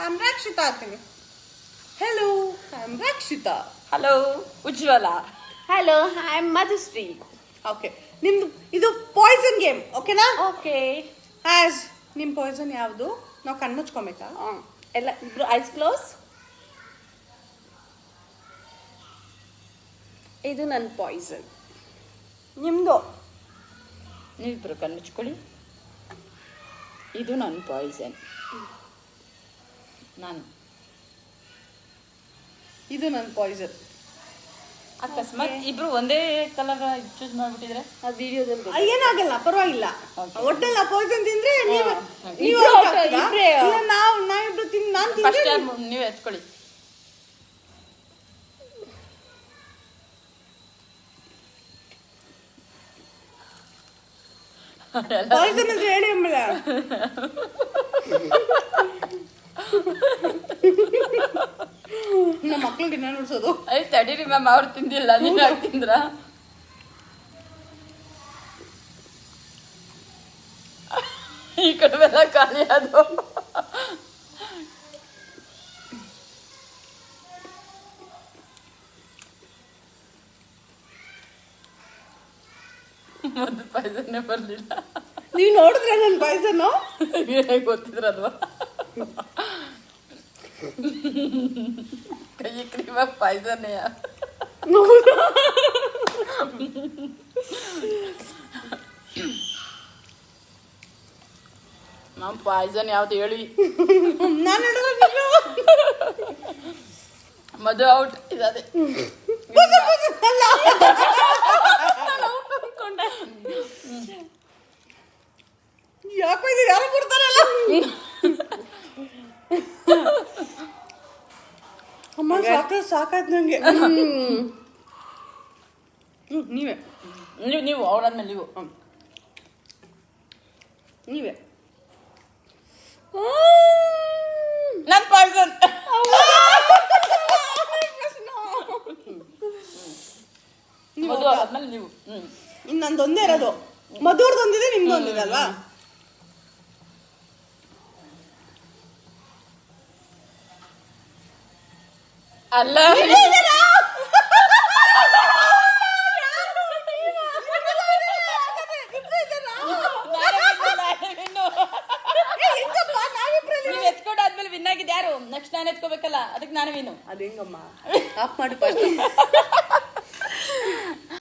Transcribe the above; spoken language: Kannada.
I'm Rakshita ಅಂತೀನಿ. Hello, I'm Rakshita. Hello Ujjwala. Hello, I am Madhushree. Okay, ನಿಮ್ದು ಇದು ಪಾಯ್ಸನ್ ಗೇಮ್, ಓಕೆನಾ? ಓಕೆ. ಆಸ್ ನಿಮ್ಮ ಪಾಯ್ಸನ್ ಯಾವುದು? ನಾವು ಕಣ್ಣು ಮುಚ್ಕೊಬೇಕಾ? ಎಲ್ಲ ಇಬ್ರು ಐಸ್ ಕ್ಲೋಸ್. ಇದು ನನ್ನ ಪಾಯ್ಸನ್. ನಿಮ್ಮದು ನೀವಿಬ್ರು ಕಣ್ಣು ಮುಚ್ಕೊಳ್ಳಿ. ಇದು ನನ್ನ ಪಾಯ್ಸನ್. ಇದು ನನ್ನ ಪಾಯ್ಸನ್. ಅಕಸ್ಮಾತ್ ಇಬ್ರು ಒಂದೇ ಕಲರ್ ಚೂಸ್ ಮಾಡ್ಬಿಟ್ಟಿದ್ರೆ ಆ ವಿಡಿಯೋದಲ್ಲಿ ಏನಾಗಲ್ಲ, ಪರವಾಗಿಲ್ಲ. ಒಟ್ಟೆಲ್ಲ ಪಾಯ್ಸನ್ ತಿಂದ್ರೆ ಇಬ್ರೇ. ನಾವಿಬ್ರು ನಾನು ಫಸ್ಟ್ ತಿಂದ್ರೆ ನೀವು ಎತ್ಕೊಳ್ಳಿ. ಪಾಯ್ಸನ್ ಅಂದ್ರೆ ಹೇಳಿ ಆಮೇಲೆ. ನಮ್ಮ ಮಕ್ಳಿಗೆ ನಾನು ನೋಡ್ಸೋದು. ಐ ತಡೀರಿ ಮ್ಯಾಮ್, ಅವ್ರು ತಿಂದಿಲ್ಲ, ನೀವು ಯಾಕೆ ತಿಂದ್ರ? ಈ ಕಡುವೆಲ್ಲ ಖಾಲಿ ಅದು. ಮೊದಲು ಪಾಯ್ಸನ್ನೇ ಬರ್ಲಿಲ್ಲ. ನೀವು ನೋಡಿದ್ರೆ ನನ್ನ ಪಾಯ್ಸನ್ನು ಗೊತ್ತಿದ್ರಲ್ವಾ? ಕೈ ಕ್ರೀಮ ಪಾಯ್ಸನ್ನೇ. ನಾವು ಪಾಯ್ಸನ್ ಯಾವ್ದು ಹೇಳಿ? ನಾನು ಮದು ಔಟ್. ಇದೇ ಯಾಕೋ ಇದು ಯಾರು ಕೊಡ್ತಾರಲ್ಲ. ಅಮ್ಮ ಸಾಕಾಯ್ತು ನಂಗೆ. ನೀವೇ ನೀವು ಅವಳಾದ್ಮೇಲೆ ನೀವೇ ನನ್ ಪಾಯ್ಸನ್. ಮದು ಆದ್ಮೇಲೆ ನೀವು. ಇನ್ನು ನಂದೊಂದೇ ಇರೋದು. ಮಧುರ್ದೊಂದಿದೆ, ನಿಮ್ದೊಂದಿದೆ ಅಲ್ವಾ? ಅಲ್ಲ, ನೀವು ಎತ್ಕೊಂಡಾದ್ಮೇಲೆ ವಿನ್ ಆಗಿದ್ದು ಯಾರು? ನೆಕ್ಸ್ಟ್ ನಾನು ಎತ್ಕೋಬೇಕಲ್ಲ, ಅದಕ್ಕೆ ನಾನು ವಿನ್ನು. ಅದು ಹೆಂಗಮ್ಮ? ಆಫ್ ಮಾಡಿ